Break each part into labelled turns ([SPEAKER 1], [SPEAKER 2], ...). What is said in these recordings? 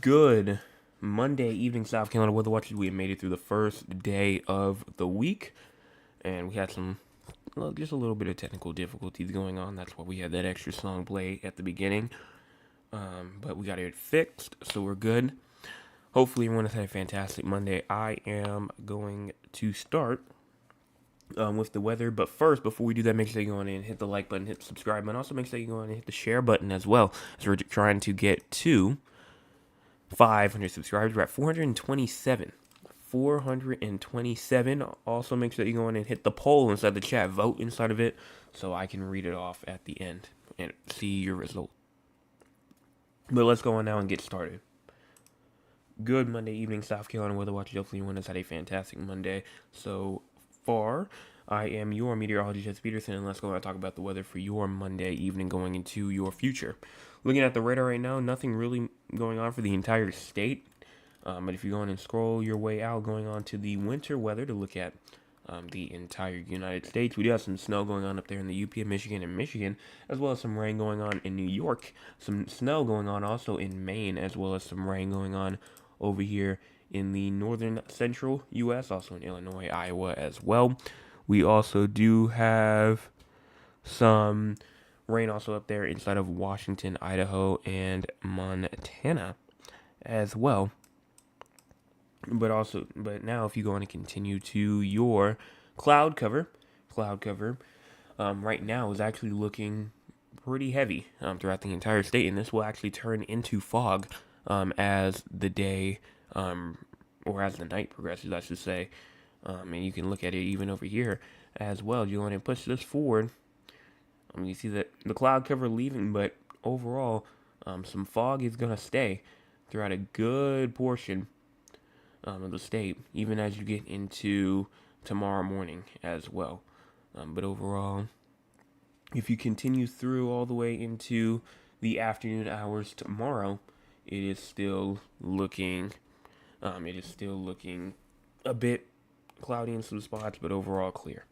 [SPEAKER 1] Good Monday evening, South Carolina weather watchers. We have made it through the first day of the week, and we had just a little bit of technical difficulties going on. That's why we had that extra song play at the beginning. But we got it fixed, so we're good. Hopefully, everyone has had a fantastic Monday. I am going to start with the weather, but first, before we do that, make sure you go on and hit the like button, hit the subscribe button. Also, make sure you go on and hit the share button as well, as we're trying to get to 500 subscribers. We're at 427. 427. Also, make sure that you go in and hit the poll inside the chat. Vote inside of it so I can read it off at the end and see your result. But let's go on now and get started. Good Monday evening, South Carolina weather watch. Hopefully, everyone has had a fantastic Monday so far. I am your meteorologist, Jess Peterson, and let's go and talk about the weather for your Monday evening going into your future. Looking at the radar right now, nothing really going on for the entire state. But if you go on and scroll your way out, going on to the winter weather to look at the entire United States, we do have some snow going on up there in the UP of Michigan and Michigan, as well as some rain going on in New York, some snow going on also in Maine, as well as some rain going on over here in the northern central U.S., also in Illinois, Iowa as well. We also do have some rain also up there inside of Washington, Idaho, and Montana as well. But now if you go on and continue to your cloud cover right now is actually looking pretty heavy throughout the entire state, and this will actually turn into fog as the day or as the night progresses, I should say. And you can look at it even over here as well. You want to push this forward. You see that the cloud cover leaving, but overall, some fog is going to stay throughout a good portion of the state, even as you get into tomorrow morning as well. But overall, if you continue through all the way into the afternoon hours tomorrow, it is still looking a bit cloudy in some spots, but overall clear.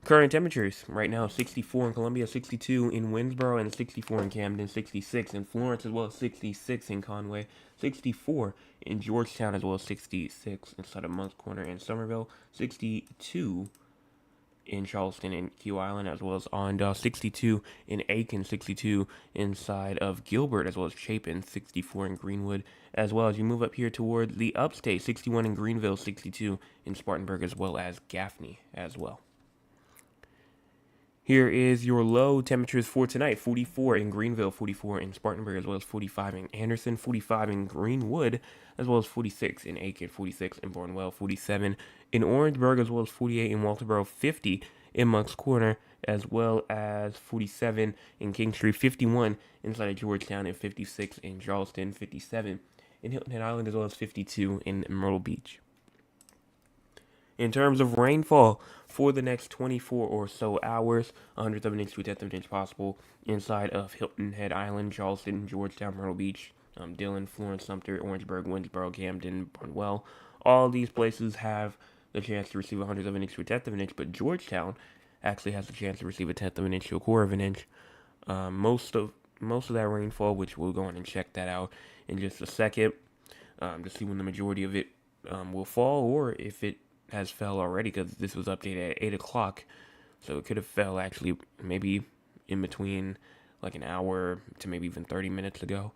[SPEAKER 1] Current temperatures right now: 64 in Columbia, 62 in Winsboro, and 64 in Camden, 66 in Florence, as well as 66 in Conway, 64 in Georgetown, as well as 66 inside of Moncks Corner and Somerville, 62 in Charleston and Key Island, as well as Allendale, 62 in Aiken, 62 inside of Gilbert, as well as Chapin, 64 in Greenwood, as well as you move up here toward the upstate, 61 in Greenville, 62 in Spartanburg, as well as Gaffney as well. Here is your low temperatures for tonight: 44 in Greenville, 44 in Spartanburg, as well as 45 in Anderson, 45 in Greenwood, as well as 46 in Aiken, 46 in Barnwell, 47 in Orangeburg, as well as 48 in Walterboro, 50 in Moncks Corner, as well as 47 in Kingstree, 51 inside of Georgetown, and 56 in Charleston, 57 in Hilton Head Island, as well as 52 in Myrtle Beach. In terms of rainfall for the next 24 or so hours, 100th of an inch to a 10th of an inch possible inside of Hilton Head Island, Charleston, Georgetown, Myrtle Beach, Dillon, Florence, Sumter, Orangeburg, Winsboro, Camden, Barnwell. All these places have the chance to receive 100th of an inch to a 10th of an inch, but Georgetown actually has the chance to receive a 10th of an inch to a quarter of an inch. Most of that rainfall, which we'll go on and check that out in just a second to see when the majority of it will fall, or if it has fell already, because this was updated at 8 o'clock, so it could have fell actually maybe in between like an hour to maybe even 30 minutes ago.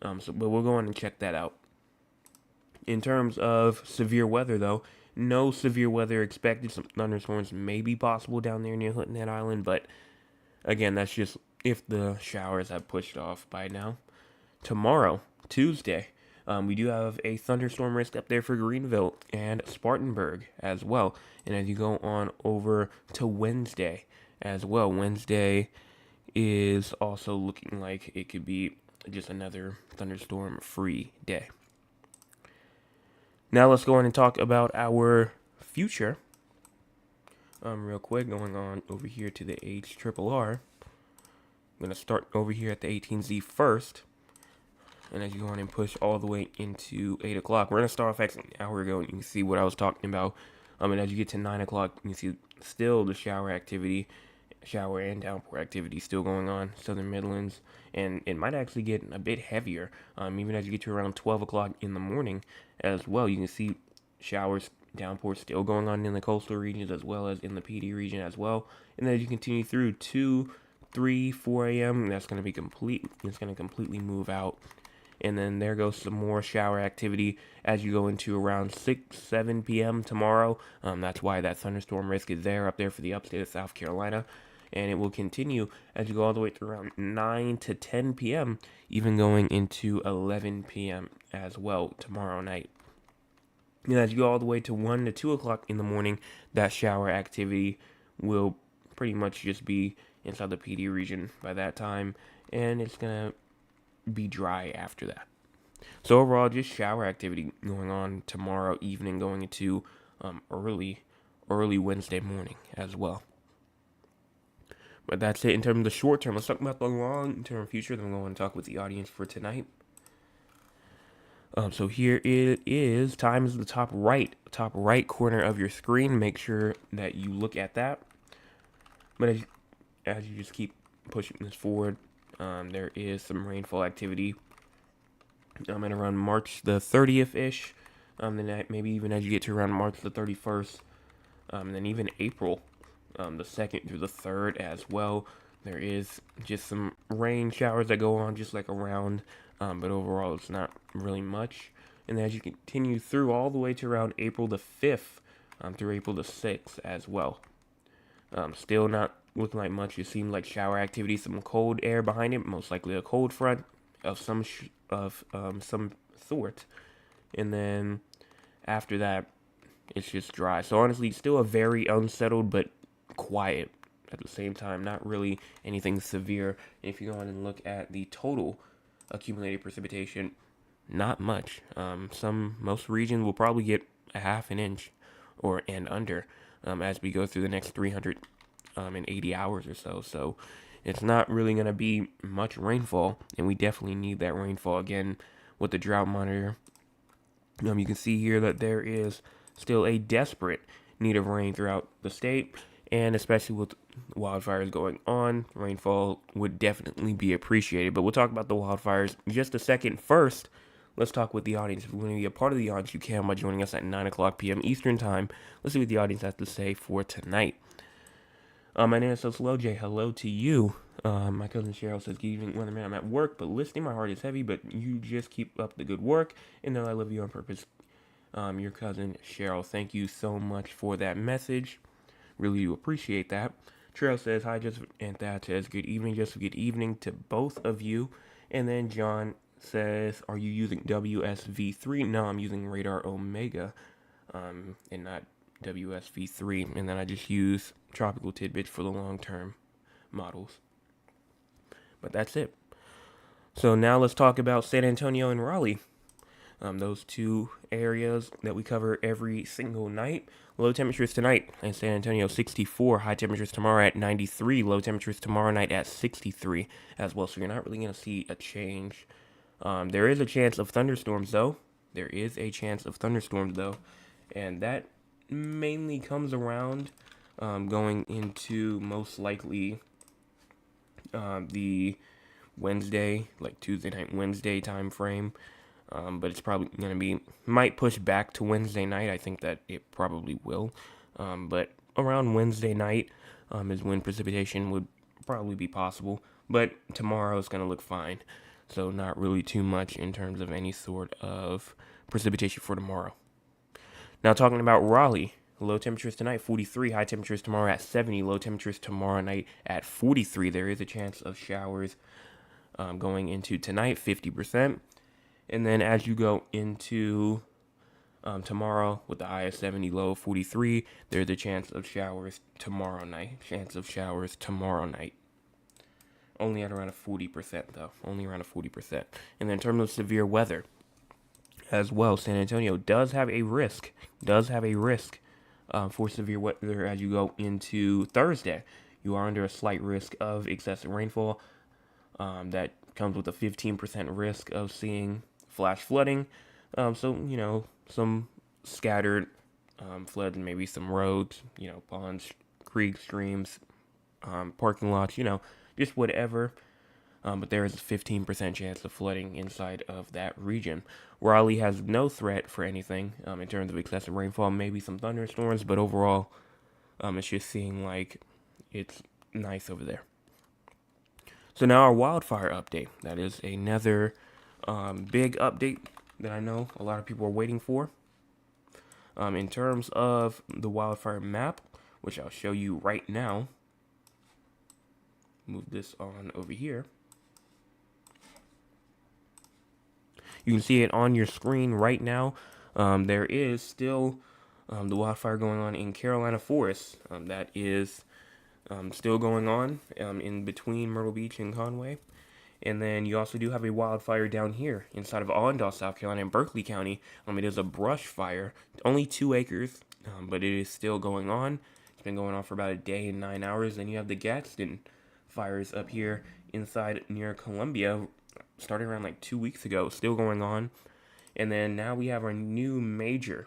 [SPEAKER 1] But we'll go on and check that out. In terms of severe weather, though, no severe weather expected. Some thunderstorms may be possible down there near Hilton Head Island, but again, that's just if the showers have pushed off by now. Tomorrow, Tuesday, we do have a thunderstorm risk up there for Greenville and Spartanburg as well. And as you go on over to Wednesday as well, Wednesday is also looking like it could be just another thunderstorm-free day. Now let's go on and talk about our future. Real quick, going on over here to the HRRR. I'm going to start over here at the 18Z first. And as you go on and push all the way into 8 o'clock, we're going to start off actually an hour ago, and you can see what I was talking about. And as you get to 9 o'clock, you can see still the shower activity shower and downpour activity still going on, Southern Midlands, and it might actually get a bit heavier, even as you get to around 12 o'clock in the morning as well. You can see showers, downpours still going on in the coastal regions as well as in the PD region as well. And then as you continue through 2, 3, 4 a.m., that's going to be complete. It's going to completely move out. And then there goes some more shower activity as you go into around 6, 7 p.m. tomorrow. That's why that thunderstorm risk is there up there for the upstate of South Carolina. And it will continue as you go all the way to around 9 to 10 p.m., even going into 11 p.m. as well tomorrow night. And as you go all the way to 1 to 2 o'clock in the morning, that shower activity will pretty much just be inside the PD region by that time. And it's going to be dry after that. So overall, just shower activity going on tomorrow evening, going into early Wednesday morning as well. But that's it in terms of the short term. Let's talk about the long term future. Then we'll go and talk with the audience for tonight. So here it is. Time is the top right corner of your screen. Make sure that you look at that. But as you just keep pushing this forward, there is some rainfall activity. At around March the 30th-ish. Then maybe even as you get to around March the 31st. Then even April, the 2nd through the 3rd as well. There is just some rain showers that go on just like around, but overall it's not really much. And as you continue through all the way to around April the 5th through April the 6th as well. Still not looking like much. It seems like shower activity, some cold air behind it, most likely a cold front of some sort. And then after that, it's just dry. So honestly, still a very unsettled but quiet at the same time. Not really anything severe. And if you go on and look at the total accumulated precipitation, not much. Most regions will probably get a half an inch and under as we go through the next 380 hours or so. So it's not really going to be much rainfall, and we definitely need that rainfall again with the drought monitor. You can see here that there is still a desperate need of rain throughout the state, and especially with wildfires going on, rainfall would definitely be appreciated. But we'll talk about the wildfires in just a second. First, let's talk with the audience. If you want to be a part of the audience, you can by joining us at 9 o'clock p.m. Eastern Time. Let's see what the audience has to say for tonight. My name is Slow J. Hello to you. My cousin Cheryl says, good evening, weatherman. I'm at work, but listening. My heart is heavy, but you just keep up the good work, and know I love you on purpose. Your cousin Cheryl, thank you so much for that message. Really do appreciate that. Cheryl says, hi, Joseph, and Thad says, good evening, Joseph. Good evening to both of you. And then John says, are you using WSV3? No, I'm using Radar Omega, and not WSV3. And then I just use Tropical Tidbits for the long-term models. But that's it. So now let's talk about San Antonio and Raleigh. Those two areas that we cover every single night. Low temperatures tonight in San Antonio, 64. High temperatures tomorrow at 93. Low temperatures tomorrow night at 63 as well. So you're not really going to see a change. There is a chance of thunderstorms, though. And that mainly comes around going into most likely the Wednesday, like Tuesday night, Wednesday time frame. But it's probably going to might push back to Wednesday night. I think that it probably will. But around Wednesday night is when precipitation would probably be possible. But tomorrow is going to look fine. So not really too much in terms of any sort of precipitation for tomorrow. Now talking about Raleigh. Low temperatures tonight, 43. High temperatures tomorrow at 70. Low temperatures tomorrow night at 43. There is a chance of showers going into tonight, 50%. And then as you go into tomorrow with the high of 70, low of 43, there's a chance of showers tomorrow night. Only at around a 40%, though. And then in terms of severe weather as well, San Antonio does have a risk for severe weather as you go into Thursday. You are under a slight risk of excessive rainfall. That comes with a 15% risk of seeing flash flooding. So, some scattered floods and maybe some roads, ponds, creeks, streams, parking lots, just whatever. But there is a 15% chance of flooding inside of that region. Raleigh has no threat for anything in terms of excessive rainfall, maybe some thunderstorms, but overall, it's just seeing like it's nice over there. So now our wildfire update. That is another big update that I know a lot of people are waiting for. In terms of the wildfire map, which I'll show you right now. Move this on over here. You can see it on your screen right now. There is still the wildfire going on in Carolina Forest. That is still going on in between Myrtle Beach and Conway. And then you also do have a wildfire down here inside of Allendale, South Carolina, in Berkeley County. It is a brush fire, only 2 acres, but it is still going on. It's been going on for about a day and 9 hours. Then you have the Gadsden fires up here inside near Columbia, started around like 2 weeks ago, still going on. And then now we have our new major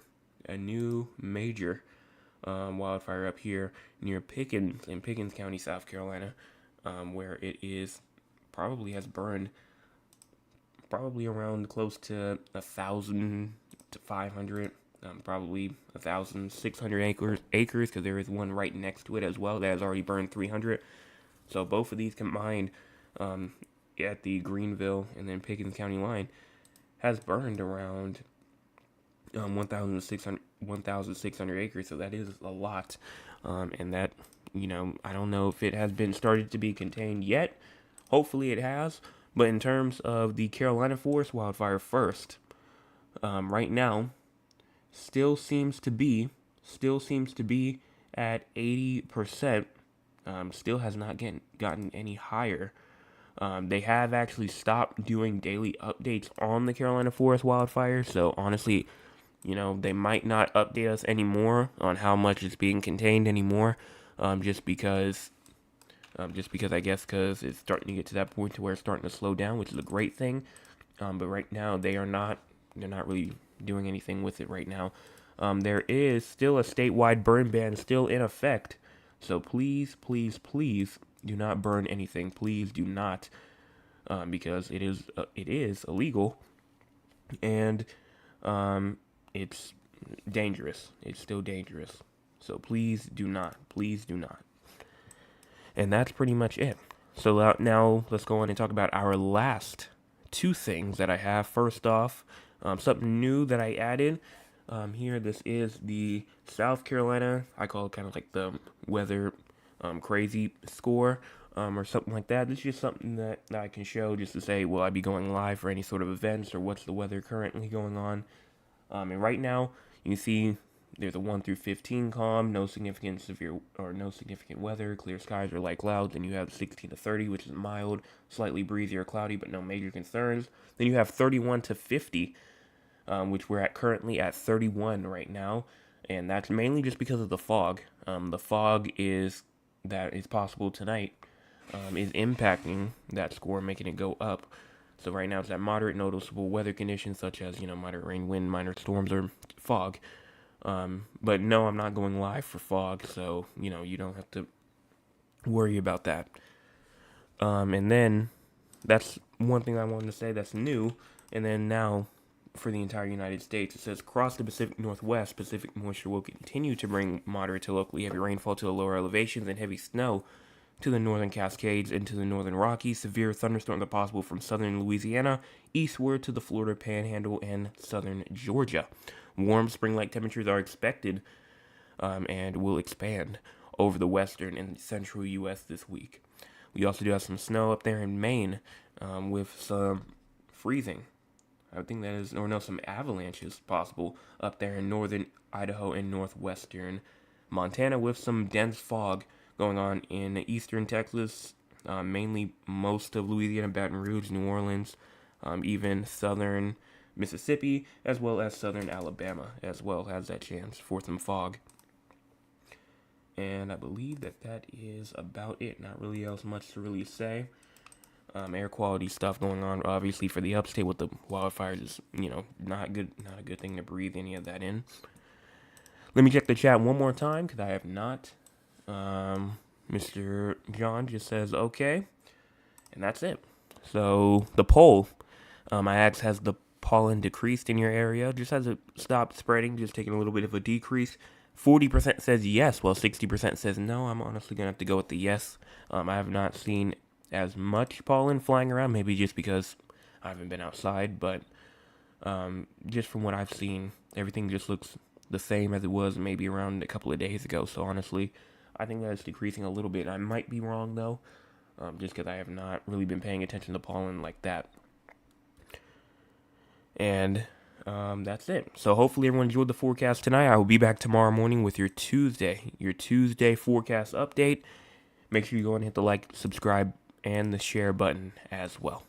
[SPEAKER 1] wildfire up here near Pickens in Pickens County, South Carolina, where it is probably has burned probably around close to 1,000 to 500, probably 1,600 acres because there is one right next to it as well that has already burned 300. So both of these combined at the Greenville and then Pickens County line has burned around 1,600 acres. So that is a lot, and that I don't know if it has been started to be contained yet. Hopefully it has. But in terms of the Carolina Forest wildfire first, right now, still seems to be at 80%. Still has not gotten any higher. They have actually stopped doing daily updates on the Carolina Forest wildfire. So honestly, they might not update us anymore on how much is being contained anymore, just because I guess because it's starting to get to that point to where it's starting to slow down, which is a great thing. But right now they're not really doing anything with it right now. There is still a statewide burn ban still in effect. So please, please, please do not burn anything. Please do not, because it is illegal, and it's dangerous. It's still dangerous. So please do not. Please do not. And that's pretty much it. So now let's go on and talk about our last 2 things that I have. First off, something new that I added here. This is the South Carolina, I call it kind of like the weather crazy score or something like that. This is just something that I can show just to say, will I be going live for any sort of events, or what's the weather currently going on. And right now, you can see there's a 1 through 15 calm, no significant weather, clear skies or light clouds. Then you have 16 to 30, which is mild, slightly breezy or cloudy, but no major concerns. Then you have 31 to 50, which we're currently at 31 right now, and that's mainly just because of the fog. The fog that is possible tonight is impacting that score, making it go up. So right now it's at moderate noticeable weather conditions such as moderate rain, wind, minor storms, or fog. But no, I'm not going live for fog, so you don't have to worry about that. And then that's one thing I wanted to say that's new. And then now for the entire United States, it says across the Pacific Northwest, Pacific moisture will continue to bring moderate to locally heavy rainfall to the lower elevations and heavy snow to the northern Cascades and to the northern Rockies. Severe thunderstorms are possible from southern Louisiana eastward to the Florida Panhandle and southern Georgia. Warm spring-like temperatures are expected and will expand over the western and central U.S. this week. We also do have some snow up there in Maine with some freezing. I think that is, or no, some avalanches possible up there in northern Idaho and northwestern Montana, with some dense fog going on in eastern Texas, mainly most of Louisiana, Baton Rouge, New Orleans, even southern Mississippi, as well as southern Alabama, as well has that chance for some fog. And I believe that is about it. Not really else much to really say. Air quality stuff going on, obviously, for the upstate with the wildfires is, not good, not a good thing to breathe any of that in. Let me check the chat one more time, because I have not. Mr. John just says okay, and that's it. So the poll, I asked, has the pollen decreased in your area? Just has it stopped spreading, just taking a little bit of a decrease. 40% says yes, while 60% says no. I'm honestly going to have to go with the yes. I have not seen as much pollen flying around, maybe just because I haven't been outside, but just from what I've seen, everything just looks the same as it was maybe around a couple of days ago. So honestly, I think that it's decreasing a little bit. I might be wrong though, just because I have not really been paying attention to pollen like that. And that's it. So hopefully everyone enjoyed the forecast tonight. I will be back tomorrow morning with your Tuesday forecast update. Make sure you go and hit the like, subscribe, and the share button as well.